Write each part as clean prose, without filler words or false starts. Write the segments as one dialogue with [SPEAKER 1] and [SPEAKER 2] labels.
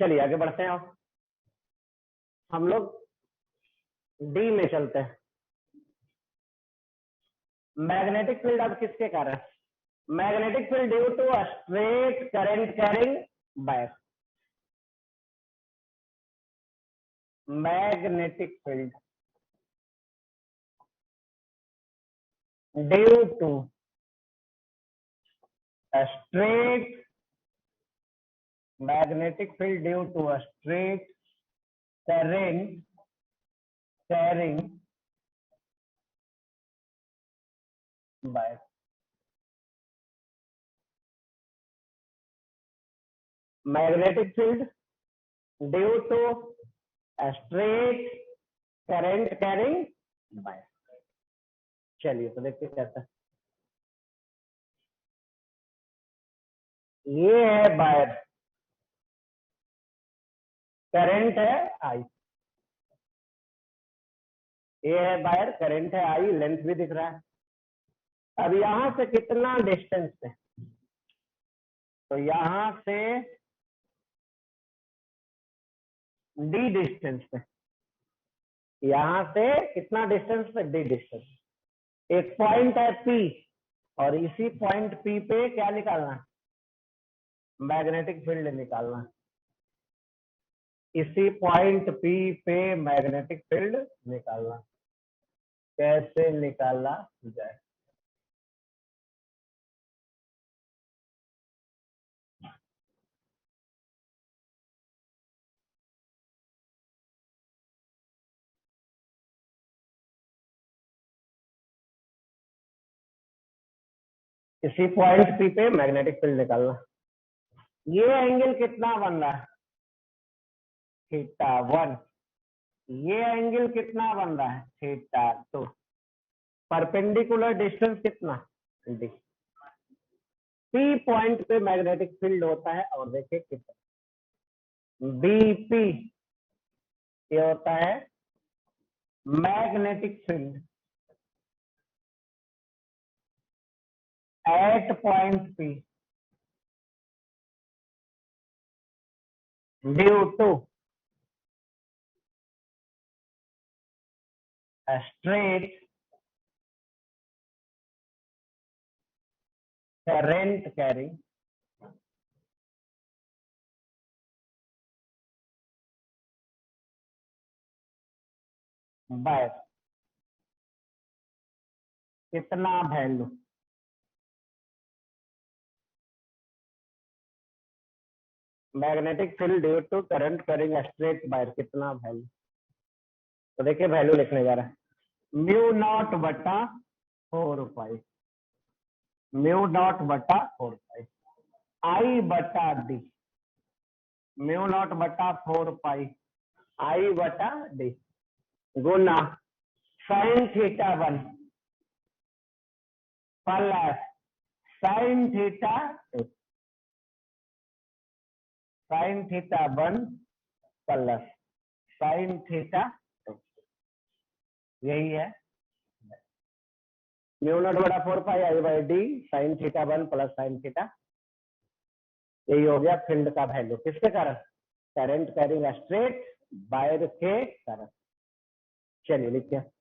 [SPEAKER 1] चलिए आगे बढ़ते हैं। हम लोग डी में चलते हैं। मैग्नेटिक फील्ड अब किसके कारण? Magnetic field due to a straight current carrying wire. Magnetic field due to a straight magnetic field due to a straight current carrying wire. Magnetic field due to a straight current carrying wire. चलिए तो देखते कैसा। ये है wire, current है आई। ये है wire, current है आई, लेंथ भी दिख रहा है। अब यहां से कितना डिस्टेंस है? तो यहां से डी डिस्टेंस पे। यहां से कितना डिस्टेंस पे? D distance. एक पॉइंट है पी, और इसी पॉइंट पी पे क्या निकालना? मैग्नेटिक फील्ड निकालना। इसी पॉइंट पी पे मैग्नेटिक फील्ड निकालना। कैसे निकाला जाए? इसी पॉइंट पी पे मैग्नेटिक फील्ड निकालना। ये एंगल कितना बन रहा है? θ1। ये एंगल कितना बन रहा है? θ2। परपेंडिकुलर डिस्टेंस कितना? डी। पी पॉइंट पे मैग्नेटिक फील्ड होता है, और देखिए कितना। बीपी ये होता है magnetic field at point P due to a straight current carrying wire। कितना value? Magnetic field due to current carrying straight wire, कितना वैल्यू? तो देखिए वैल्यू लिखने जा रहा है। म्यू नॉट बटा 4 पाई, म्यू नॉट बटा 4 पाई आई बटा डी। म्यू नॉट बटा 4 पाई आई बटा डी गुना sine θ1 plus sine θ2। Sine θ1 plus sine θ2, यही है। म्यू नॉट बटा 4 pi I by D sine θ1 plus sine θ, यही हो गया फील्ड का वैल्यू। किसके कारण? करंट कैरिंग स्ट्रेट वायर के कारण। चलिए लिखते हैं।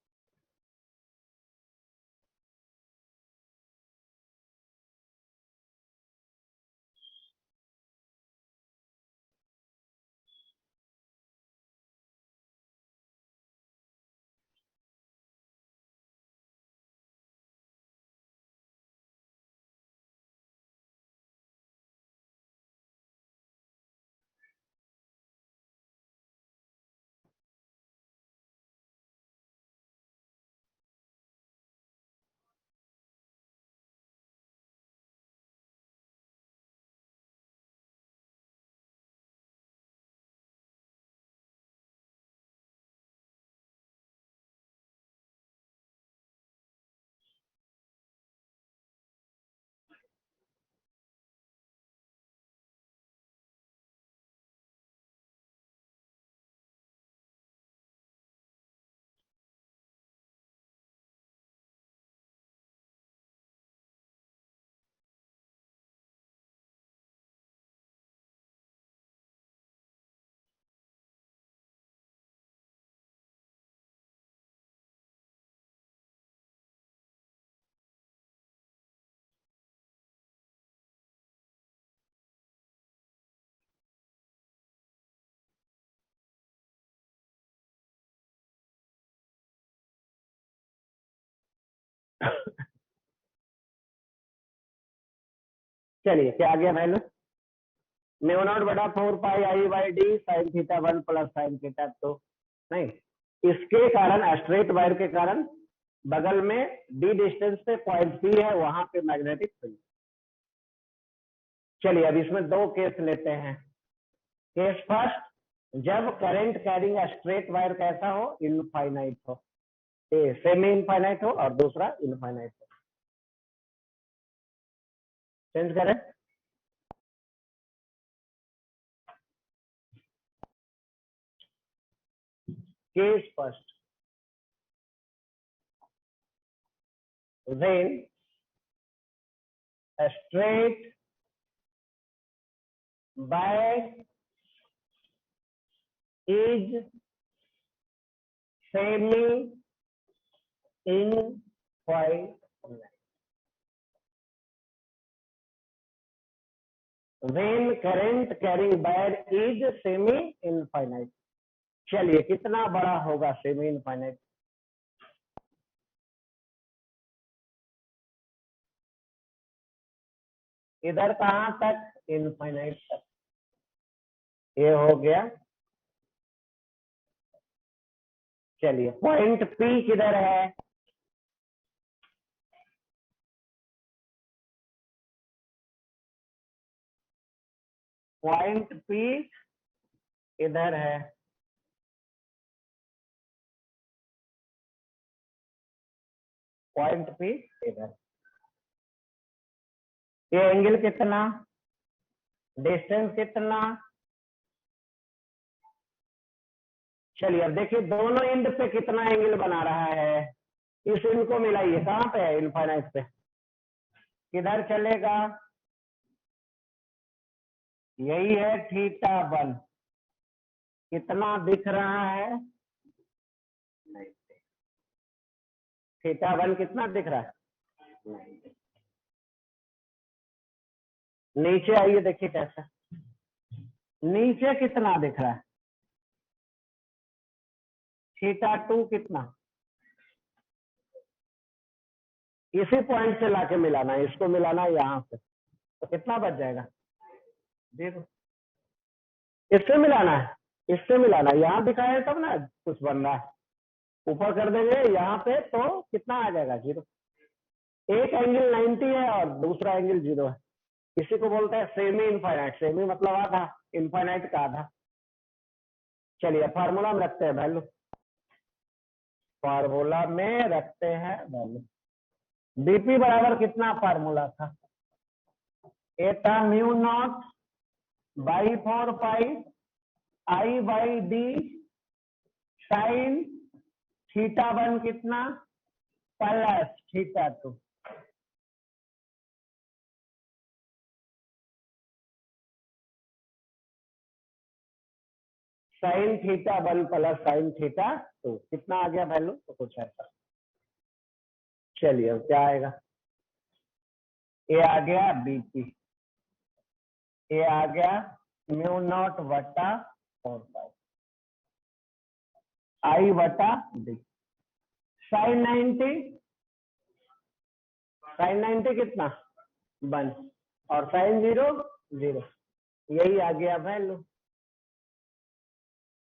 [SPEAKER 1] चलिए क्या आ गया वैल्यू, म्यू नॉट बटा 4 pi i/d sine theta 1 plus sine theta 2। नहीं, इसके कारण स्ट्रेट वायर के कारण बगल में d डिस्टेंस पे पॉइंट P है, वहां पे मैग्नेटिक फील्ड। चलिए अब इसमें दो केस लेते हैं। केस फर्स्ट, जब करंट कैरिंग स्ट्रेट वायर कैसा हो, इनफाइनाइट हो, सेमी इनफाइनाइट हो, और दूसरा इनफाइनाइट हो। चेंज करें, case first, when a straight wire is semi infinite, when current carrying wire is semi infinite। चलिए कितना बड़ा होगा सेमी इनफाइनाइट, इधर कहां तक, इनफाइनाइट तक। ये हो गया। चलिए पॉइंट P किधर है, पॉइंट P इधर है, पॉइंट P इधर। ये एंगल कितना, डिस्टेंस कितना। चलिए अब देखिए दोनों एंड पे कितना एंगल बना रहा है, इस एंड को मिलाइए, कहां पे है, इनफाइनाइट पे, किधर चलेगा, यही है θ1। कितना दिख रहा है, नहीं, θ1 कितना दिख रहा है, नहीं। नीचे आइए देखिए कैसा, नीचे कितना दिख रहा है, θ2 कितना, इसी पॉइंट से लाके मिलाना है, इसको मिलाना है यहाँ से, तो कितना बच जाएगा, 0। इससे मिलाना है, इससे मिलाना है, यहाँ दिखाया है तब ना कुछ बन रहा है, ऊपर कर देंगे यहाँ पे तो कितना आ जाएगा, 0। एक एंगल 90 है और दूसरा एंगल 0 है, इसी को बोलते हैं सेमी इनफाइनाइट। सेमी मतलब आधा, इनफाइनाइट का आधा। चलिए फार्मूला में रखते हैं वैल्यू, फार्मूला में रखते हैं वैल्यू। बीपी बराबर कितना फार्मूला था, ए था mu naught by 4 pi i/d sine θ1 कितना प्लस θ2। साइन θ1 प्लस साइन θ2 कितना आ गया वैल्यू, तो कुछ ऐसा। चलिए अब क्या आएगा, ये आ गया बीपी, ये आ गया म्यू नॉट बटा 4 पाई i/d साइन 90, साइन 90 कितना 1 और साइन 0 0, यही आ गया वैल्यू।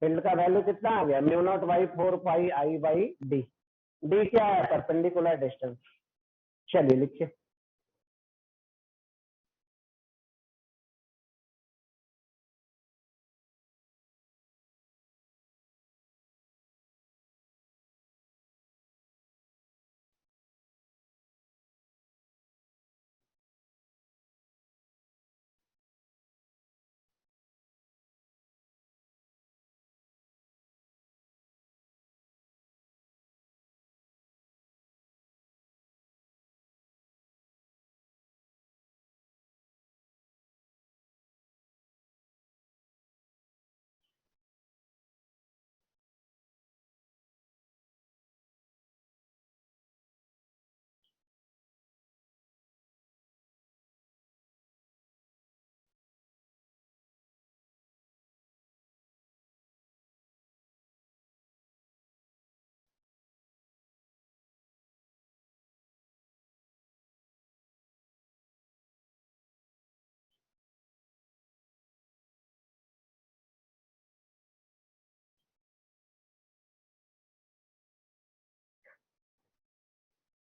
[SPEAKER 1] फील्ड का वैल्यू कितना आ गया, mu naught by 4 pi i/d, D क्या है, परपेंडिकुलर डिस्टेंस। चलिए लिखिए।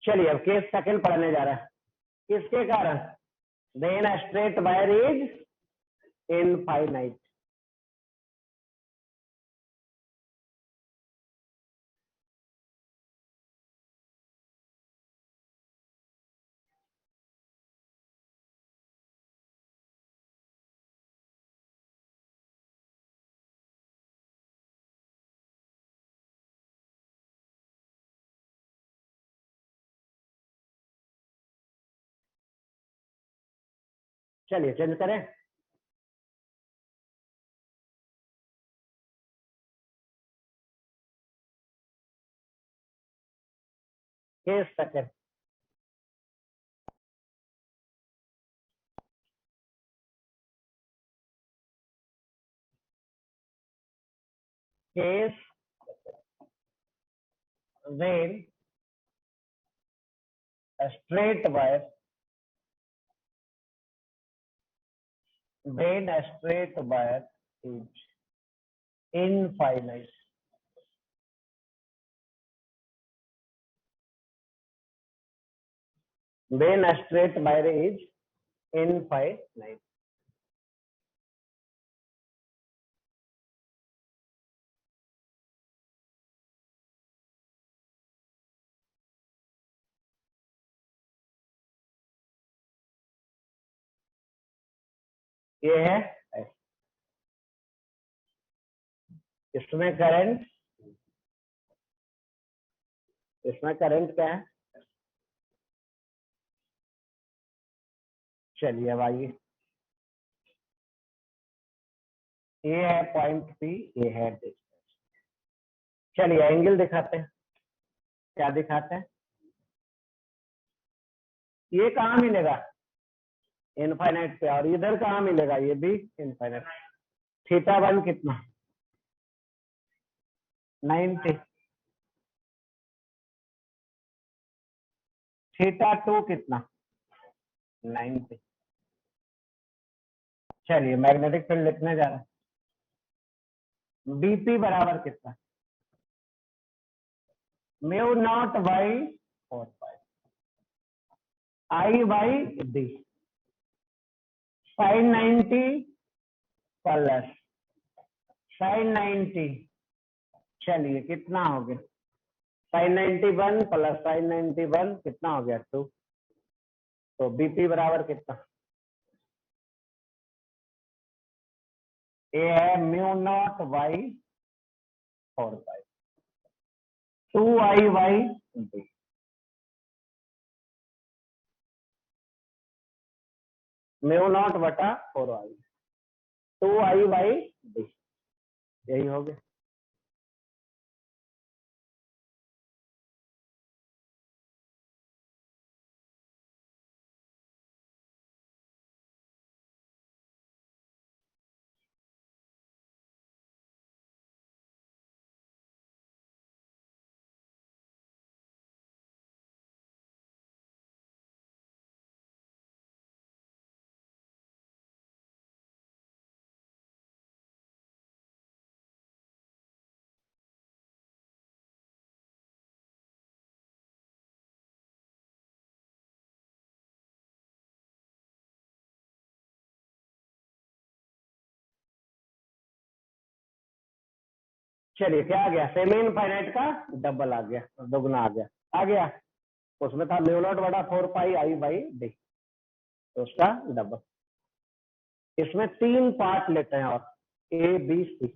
[SPEAKER 1] चलिए अब केस सेकंड पढ़ने जा रहा है। किसके कारण? Then a straight wire is infinite. चलिए चेंज करें। Case second. Case when a straight wire when a straight wire is infinite। when a straight wire is infinite। ये है इसमें करंट, इसमें करंट क्या है? चलिए अब आइए, ये है पॉइंट पी, ये है डिस्टेंस। चलिए एंगल दिखाते हैं। क्या दिखाते हैं? ये कहाँ मिलेगा? इनफाइनाइट पे। और इधर कहाँ मिलेगा? ये भी इनफाइनाइट। थीटा वन कितना? 90। थीटा टू कितना? 90। चलिए मैग्नेटिक फील्ड लिखने जा रहे हैं। बीपी बराबर कितना? Mu naught by 4 pi I by D. Sine 90 plus sine 90। चलिए कितना हो गया? साइन 91 प्लस साइन 91 कितना हो गया? 2। तो बीपी बराबर कितना? ये है mu naught by 4 pi 2 I by D. Mu naught बटा 4 आई 2 आई बाई डी। यही हो गया। चलिए क्या आ गया? सेमी इनफाइनाइट का डबल आ गया, दोगुना आ गया। उसमें था म्यू नॉट बटा 4 पाई आई बाई डी, तो उसका डबल। इसमें 3 पार्ट लेते हैं और ए बी सी।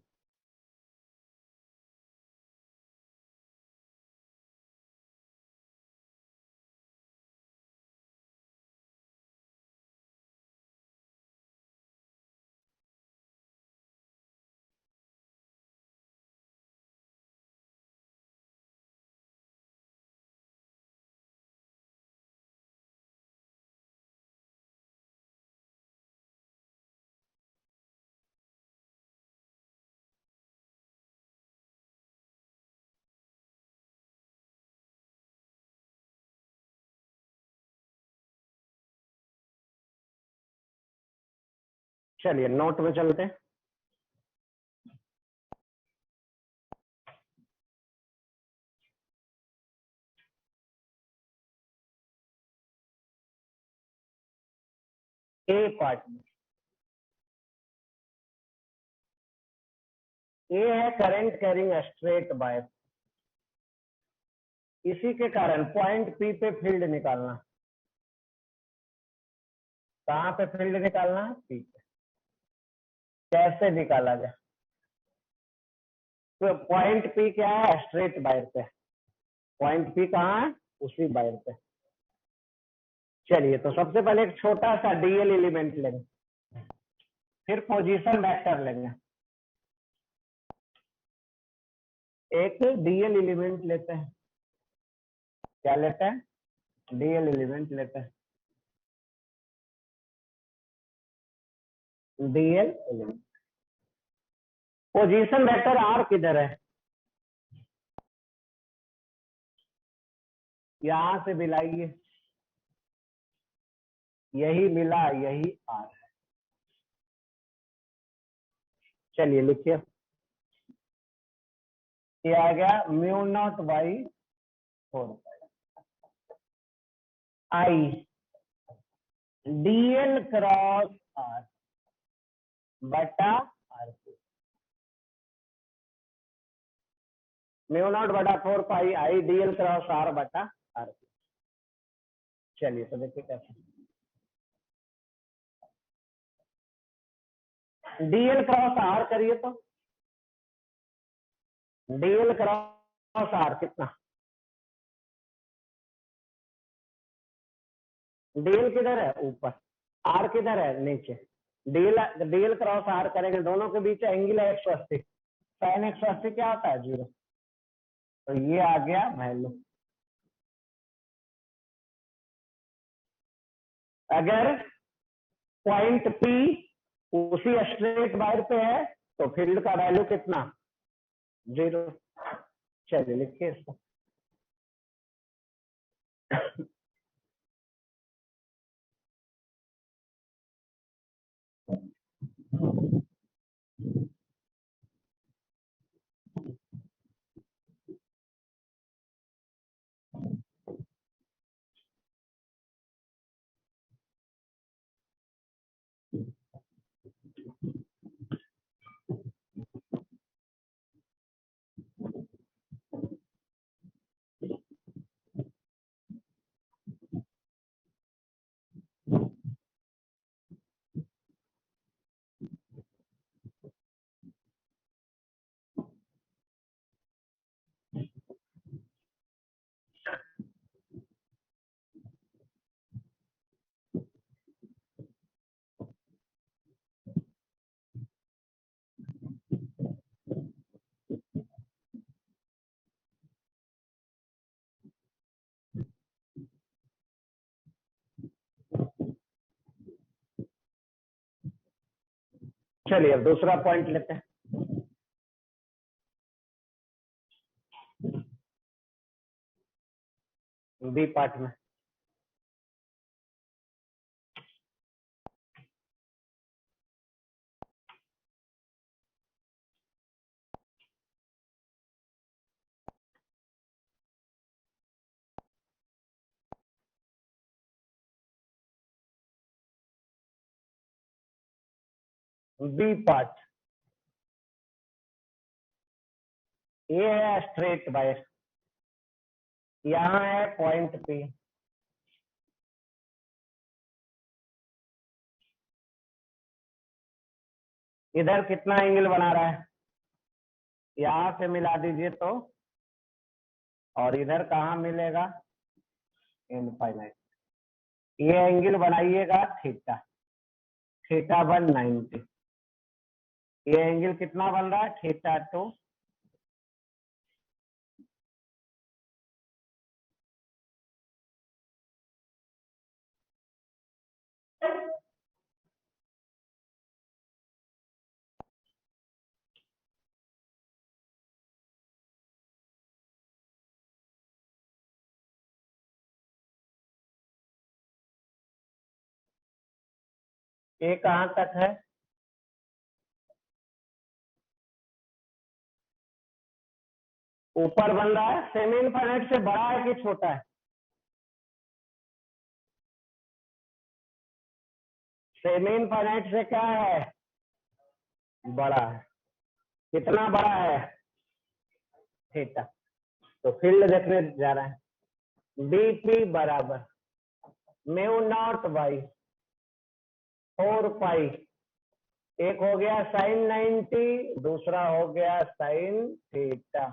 [SPEAKER 1] चलिए नोट में चलते हैं। ए पार्ट में। ए है करंट कैरिंग स्ट्रेट वायर, इसी के कारण पॉइंट पी पे फील्ड निकालना। कहाँ पे फील्ड निकालना है? पी पे। कैसे निकाला जाए? तो पॉइंट पी क्या है? स्ट्रेट वायर पे। पॉइंट पी कहाँ है? उसी वायर पे। चलिए, तो सबसे पहले एक छोटा सा डीएल एलिमेंट लेंगे, फिर पोजीशन वेक्टर लेंगे। एक डीएल एलिमेंट लेते हैं। क्या लेते हैं? डीएल एलिमेंट लेते हैं। DL element. Position vector R किधर है? यहां से मिलाइए, यही मिला, यही आर है। चलिए लिखिए, ये आ गया mu naught by 4 I DL cross R बटा आर। म्यू नॉट बटा 4 pi I DL cross R बटा आर। चलिए तो देखिए कैसे। डीएल क्रॉस आर करिए तो डीएल क्रॉस आर कितना? डीएल किधर है? ऊपर। आर किधर है? नीचे। डीएल डीएल क्रॉस आर करेंगे, दोनों के बीच एंगल है 180। साइन 180 क्या होता है? 0। तो ये आ गया वैल्यू। अगर पॉइंट पी उसी स्ट्रेट वायर पे है तो फील्ड का वैल्यू कितना? 0। चलिए लिखिए इसको। चलिए अब दूसरा पॉइंट लेते हैं। बी पार्ट में बी पार्ट ये है स्ट्रेट वायर, यहाँ है पॉइंट पी। इधर कितना एंगल बना रहा है? यहां से मिला दीजिए तो, और इधर कहाँ मिलेगा? इनफाइनाइट। ये एंगल बनाइएगा थीटा, थीटा 190। ये एंगल कितना बन रहा है? थीटा 2। ये कहाँ तक है? ऊपर बन रहा है। सेमी इनफाइनाइट से बड़ा है कि छोटा है? सेमी इनफाइनाइट से क्या है, बड़ा है। कितना बड़ा है, थीटा। तो फील्ड देखने जा रहे हैं। बीपी बराबर म्यू नॉट बाई 4 पाई, एक हो गया साइन 90, दूसरा हो गया साइन थीटा।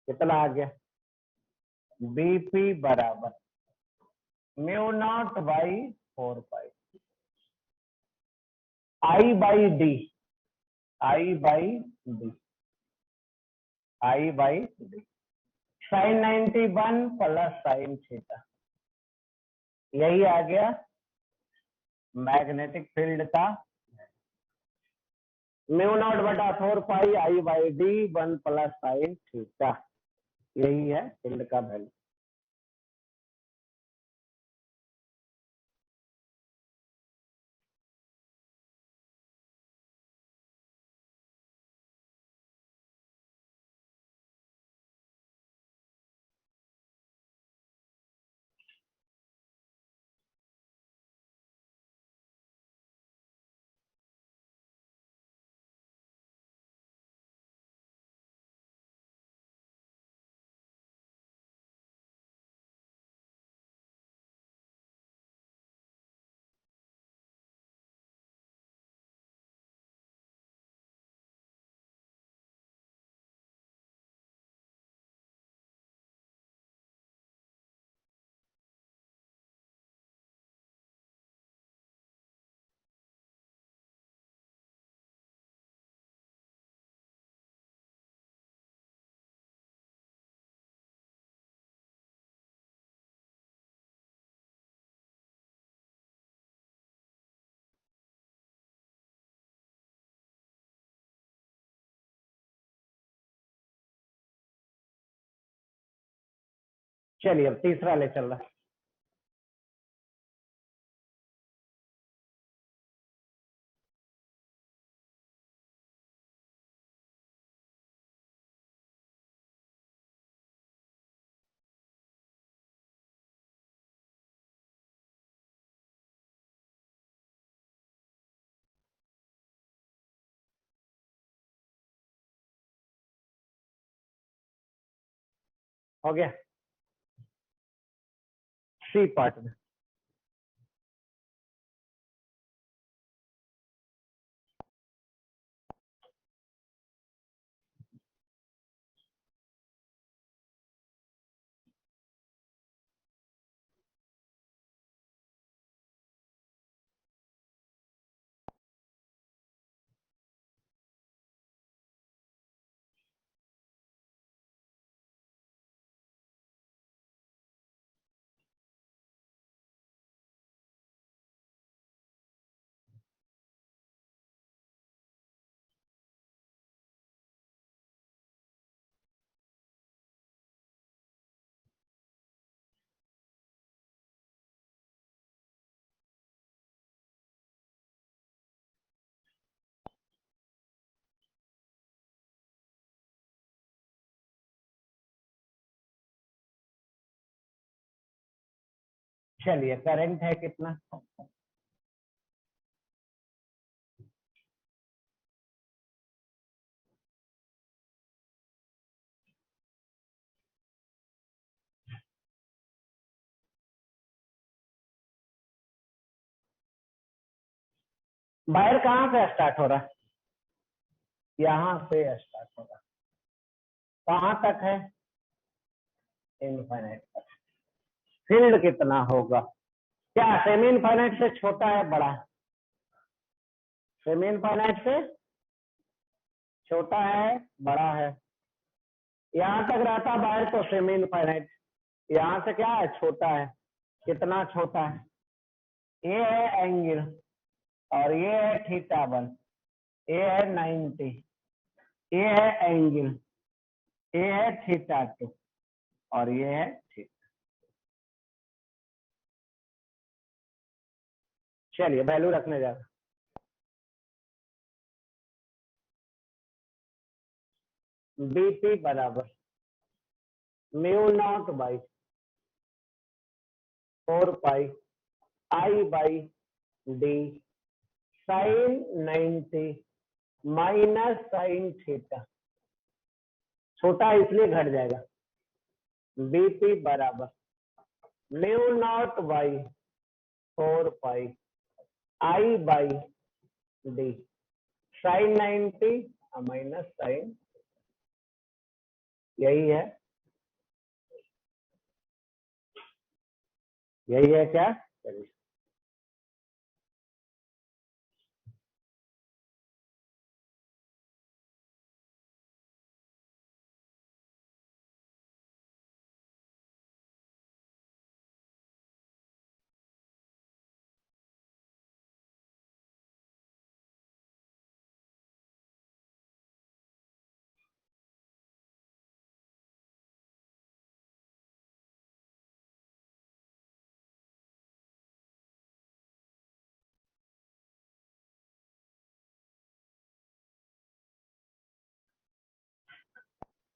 [SPEAKER 1] कितना आ गया, बीपी बराबर mu naught by 4 pi I by D, I by D, I by D, sine 91 plus sine theta. यही आ गया मैग्नेटिक फील्ड का म्यू नॉट बटा 4 pi I by D 1 plus sine theta. यही है फील्ड का वैल्यू। चलिए अब तीसरा ले चल रहा। हो गया सी पार्ट में। चलिए करंट है कितना, वायर कहाँ से स्टार्ट हो रहा है, यहाँ से स्टार्ट हो रहा है। कहाँ तक है, इनफाइनाइट तक। फील्ड कितना होगा, क्या सेमी इनफाइनाइट से छोटा है, बड़ा है, सेमी इनफाइनाइट से छोटा है, बड़ा है। यहाँ तक रहता वायर तो सेमी इनफाइनाइट, यहाँ से क्या है, छोटा है। कितना छोटा है, ये है एंगल और ये है थीटा 1, ये है 90, ये है एंगल, ये है थीटा 2 और ये है थीटा। चलिए वैल्यू रखने जा रहा, बीपी बराबर mu naught by 4 pi I by D sine 90 minus sine theta, छोटा है इसलिए घट जाएगा, बीपी बराबर mu naught by 4 pi I by D sine 90 minus sine, यही है क्या? चलिए